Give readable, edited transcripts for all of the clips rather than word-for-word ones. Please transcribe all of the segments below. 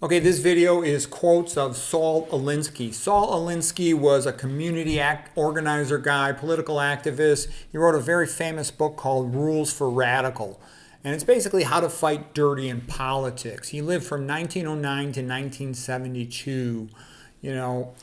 Okay, this video is quotes of Saul Alinsky. Saul Alinsky was a community organizer guy, political activist. He wrote a very famous book called Rules for Radical. And it's basically how to fight dirty in politics. He lived from 1909 to 1972.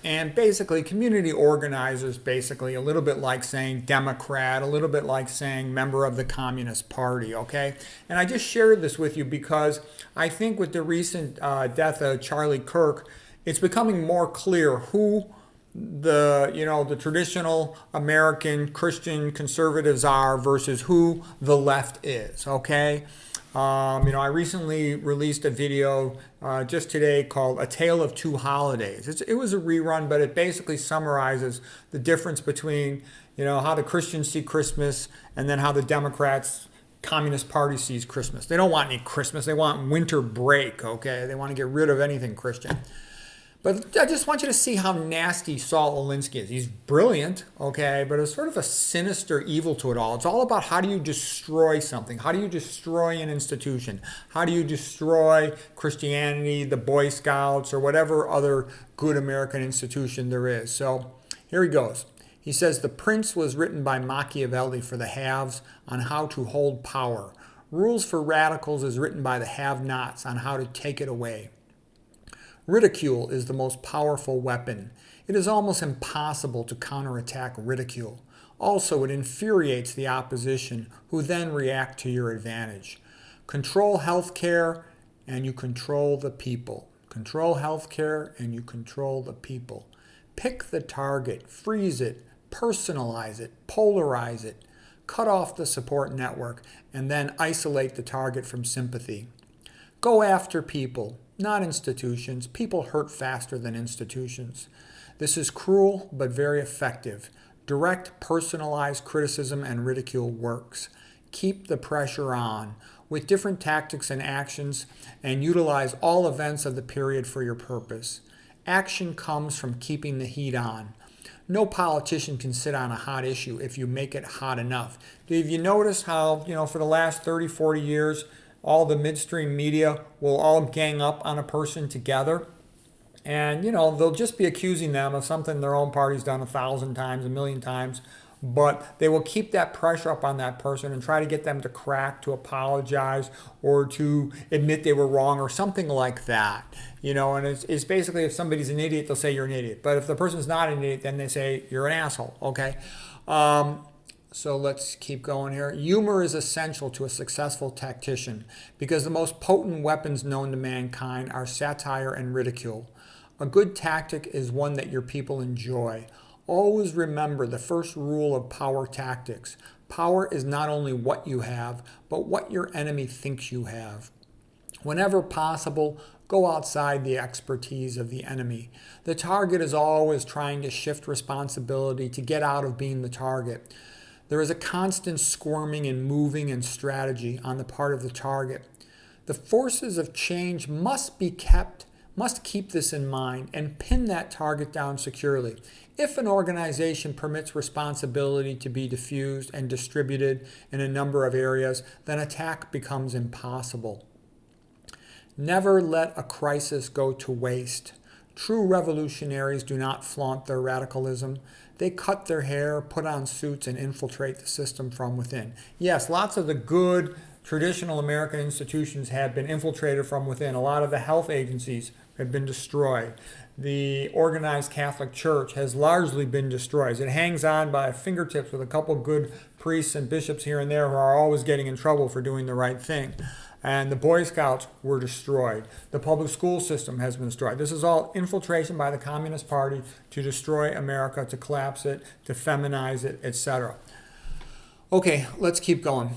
And basically community organizers, basically a little bit like saying Democrat, a little bit like saying member of the Communist Party, okay? And I just shared this with you because I think with the recent death of Charlie Kirk, it's becoming more clear who the traditional American Christian conservatives are versus who the left is, okay? I recently released a video just today called A Tale of Two Holidays. It was a rerun, but it basically summarizes the difference between, how the Christians see Christmas and then how the Democrats, Communist Party sees Christmas. They don't want any Christmas. They want winter break, okay? They want to get rid of anything Christian. But I just want you to see how nasty Saul Alinsky is. He's brilliant, okay, but there's sort of a sinister evil to it all. It's all about how do you destroy something? How do you destroy an institution? How do you destroy Christianity, the Boy Scouts, or whatever other good American institution there is? So here he goes. He says, The Prince was written by Machiavelli for the haves on how to hold power. Rules for Radicals is written by the have-nots on how to take it away. Ridicule is the most powerful weapon. It is almost impossible to counterattack ridicule. Also, it infuriates the opposition, who then react to your advantage. Control healthcare, and you control the people. Control healthcare, and you control the people. Pick the target, freeze it, personalize it, polarize it, cut off the support network, and then isolate the target from sympathy. Go after people, not institutions. People hurt faster than institutions. This is cruel but very effective. Direct, personalized criticism and ridicule works. Keep the pressure on with different tactics and actions and utilize all events of the period for your purpose. Action comes from keeping the heat on. No politician can sit on a hot issue if you make it hot enough. Have you noticed how, for the last 30, 40 years, all the midstream media will all gang up on a person together. And, they'll just be accusing them of something their own party's done 1,000 times, 1,000,000 times. But they will keep that pressure up on that person and try to get them to crack, to apologize, or to admit they were wrong or something like that. And it's basically if somebody's an idiot, they'll say you're an idiot. But if the person's not an idiot, then they say you're an asshole, okay? So let's keep going here. Humor is essential to a successful tactician because the most potent weapons known to mankind are satire and ridicule. A good tactic is one that your people enjoy. Always remember the first rule of power tactics. Power is not only what you have, but what your enemy thinks you have. Whenever possible, go outside the expertise of the enemy. The target is always trying to shift responsibility to get out of being the target. There is a constant squirming and moving and strategy on the part of the target. The forces of change must keep this in mind and pin that target down securely. If an organization permits responsibility to be diffused and distributed in a number of areas, then attack becomes impossible. Never let a crisis go to waste. True revolutionaries do not flaunt their radicalism. They cut their hair, put on suits, and infiltrate the system from within. Yes, lots of the good traditional American institutions have been infiltrated from within. A lot of the health agencies have been destroyed. The organized Catholic Church has largely been destroyed. It hangs on by fingertips with a couple good priests and bishops here and there who are always getting in trouble for doing the right thing. And the Boy Scouts were destroyed. The public school system has been destroyed. This is all infiltration by the Communist Party to destroy America, to collapse it, to feminize it, etc. Okay, let's keep going.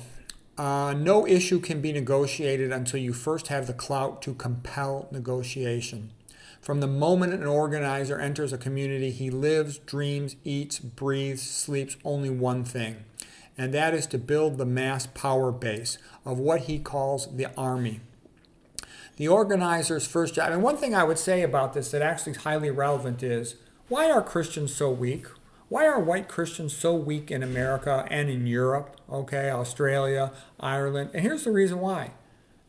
No issue can be negotiated until you first have the clout to compel negotiation. From the moment an organizer enters a community, he lives, dreams, eats, breathes, sleeps only one thing, and that is to build the mass power base of what he calls the army. The organizer's first job, and one thing I would say about this that actually is highly relevant is, why are Christians so weak? Why are white Christians so weak in America and in Europe, Australia, Ireland? And here's the reason why.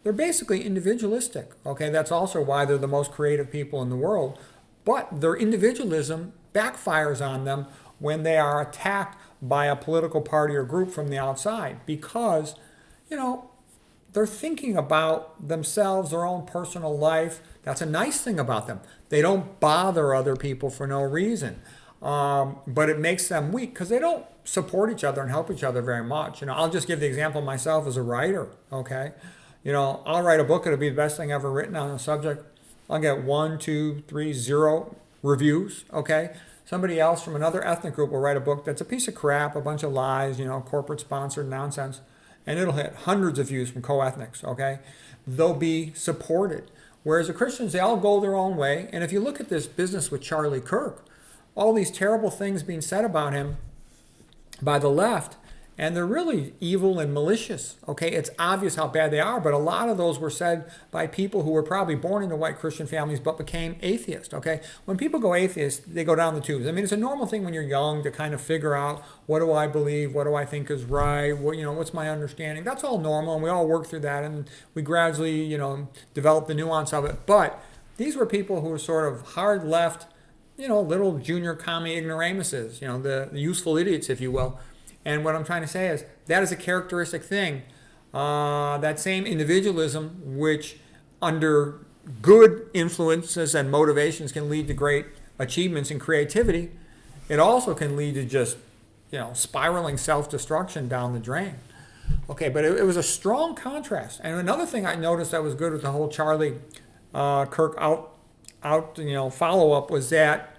they're basically individualistic. Okay, that's also why they're the most creative people in the world. But their individualism backfires on them when they are attacked by a political party or group from the outside because, you know, they're thinking about themselves, their own personal life. That's a nice thing about them. They don't bother other people for no reason. But it makes them weak because they don't support each other and help each other very much. You know, I'll just give the example of myself as a writer, okay? You know, I'll write a book, it'll be the best thing ever written on a subject. I'll get 1, 2, 3, 0 reviews, okay? Somebody else from another ethnic group will write a book that's a piece of crap, a bunch of lies, you know, corporate sponsored nonsense, and it'll hit hundreds of views from co-ethnics, okay? They'll be supported. Whereas the Christians, they all go their own way. And if you look at this business with Charlie Kirk, all these terrible things being said about him by the left, and they're really evil and malicious. Okay, it's obvious how bad they are, but a lot of those were said by people who were probably born into white Christian families but became atheist. Okay, when people go atheist, they go down the tubes. I mean, it's a normal thing when you're young to kind of figure out, what do I believe, what do I think is right, what, you know, what's my understanding. That's all normal, and we all work through that, and we gradually, you know, develop the nuance of it. But these were people who were sort of hard left, you know, little junior commie ignoramuses, you know, the useful idiots, if you will. And what I'm trying to say is that is a characteristic thing. That same individualism, which under good influences and motivations can lead to great achievements and creativity, it also can lead to just, you know, spiraling self-destruction down the drain. Okay, but it was a strong contrast. And another thing I noticed that was good with the whole Charlie Kirk follow-up was that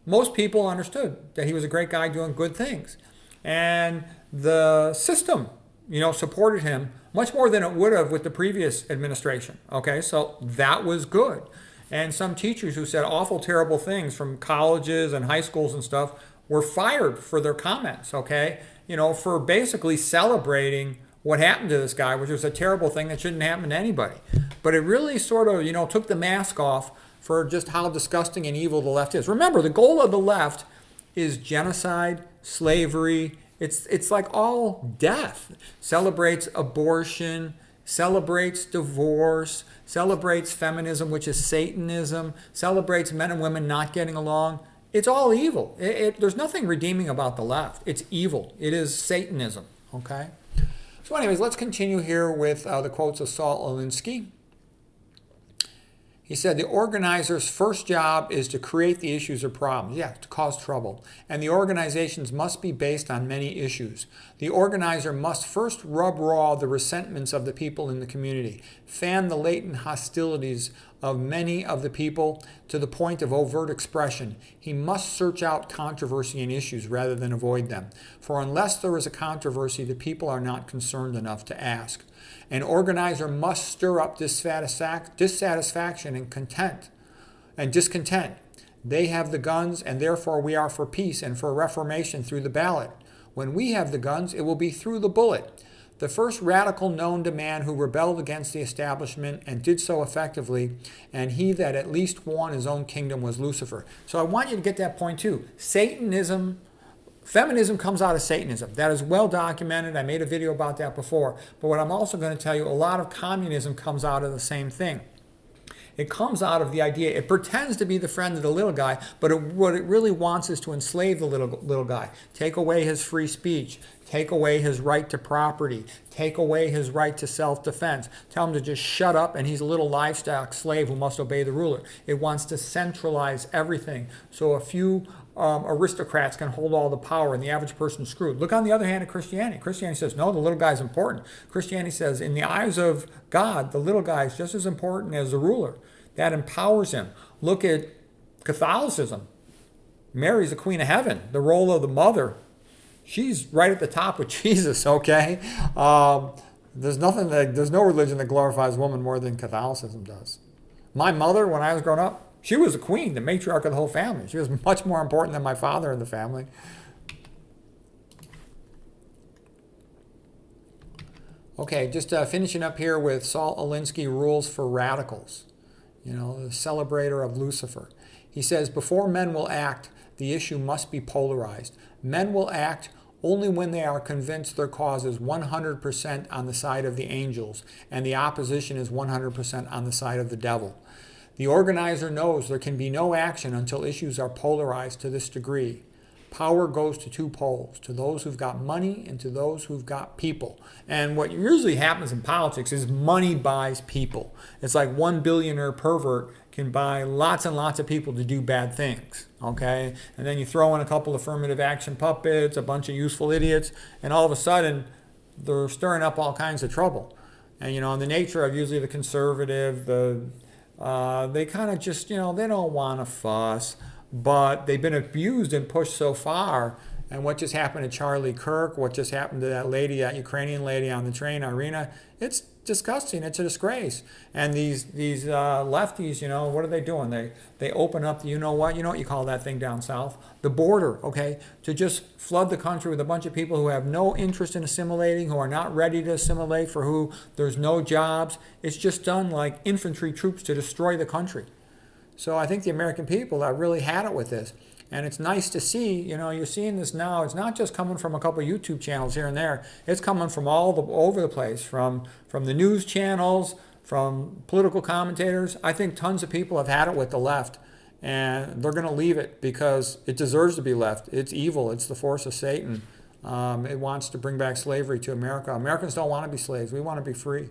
most people understood that he was a great guy doing good things. And the system, you know, supported him much more than it would have with the previous administration. Okay, so that was good. And some teachers who said awful, terrible things from colleges and high schools and stuff were fired for their comments, okay? You know, for basically celebrating what happened to this guy, which was a terrible thing that shouldn't happen to anybody. But it really sort of, you know, took the mask off for just how disgusting and evil the left is. Remember, the goal of the left is genocide, slavery. It's like all death. Celebrates abortion, celebrates divorce, celebrates feminism, which is Satanism, celebrates men and women not getting along. It's all evil. There's nothing redeeming about the left. It's evil. It is Satanism, okay? So anyways, let's continue here with the quotes of Saul Alinsky. He said, the organizer's first job is to create the issues or problems. Yeah, to cause trouble. And the organizations must be based on many issues. The organizer must first rub raw the resentments of the people in the community, fan the latent hostilities of many of the people to the point of overt expression. He must search out controversy and issues rather than avoid them. For unless there is a controversy, the people are not concerned enough to ask. An organizer must stir up dissatisfaction and discontent. They have the guns, and therefore we are for peace and for reformation through the ballot. When we have the guns, it will be through the bullet. The first radical known to man who rebelled against the establishment and did so effectively, and he that at least won his own kingdom, was Lucifer. So I want you to get that point too. Satanism, feminism comes out of Satanism. That is well documented. I made a video about that before. But what I'm also going to tell you, a lot of communism comes out of the same thing. It comes out of the idea, it pretends to be the friend of the little guy, but what it really wants is to enslave the little guy. Take away his free speech. Take away his right to property. Take away his right to self-defense. Tell him to just shut up, and he's a little livestock slave who must obey the ruler. It wants to centralize everything so a few aristocrats can hold all the power and the average person's screwed. Look on the other hand at Christianity. Christianity says, no, the little guy's important. Christianity says, in the eyes of God, the little guy is just as important as the ruler. That empowers him. Look at Catholicism. Mary's the queen of heaven. The role of the mother, she's right at the top with Jesus, okay? There's no religion that glorifies woman more than Catholicism does. My mother, when I was growing up, she was the queen, the matriarch of the whole family. She was much more important than my father in the family. Okay, just finishing up here with Saul Alinsky rules for radicals. You know, the celebrator of Lucifer. He says, before men will act, the issue must be polarized. Men will act only when they are convinced their cause is 100% on the side of the angels and the opposition is 100% on the side of the devil. The organizer knows there can be no action until issues are polarized to this degree. Power goes to two poles, to those who've got money and to those who've got people. And what usually happens in politics is money buys people. It's like one billionaire pervert can buy lots and lots of people to do bad things, okay? And then you throw in a couple affirmative action puppets, a bunch of useful idiots, and all of a sudden they're stirring up all kinds of trouble. And, in the nature of usually the conservative, they kind of just, they don't want to fuss. But they've been abused and pushed so far. And what just happened to Charlie Kirk, what just happened to that lady, that Ukrainian lady on the train, Irina, it's disgusting. It's a disgrace. And these lefties, what are they doing? They open up the, you know what you call that thing down south? The border, okay? To just flood the country with a bunch of people who have no interest in assimilating, who are not ready to assimilate, for who there's no jobs. It's just done like infantry troops to destroy the country. So I think the American people have really had it with this. And it's nice to see, you're seeing this now. It's not just coming from a couple of YouTube channels here and there. It's coming from over the place, from the news channels, from political commentators. I think tons of people have had it with the left. And they're going to leave it because it deserves to be left. It's evil. It's the force of Satan. It wants to bring back slavery to America. Americans don't want to be slaves. We want to be free.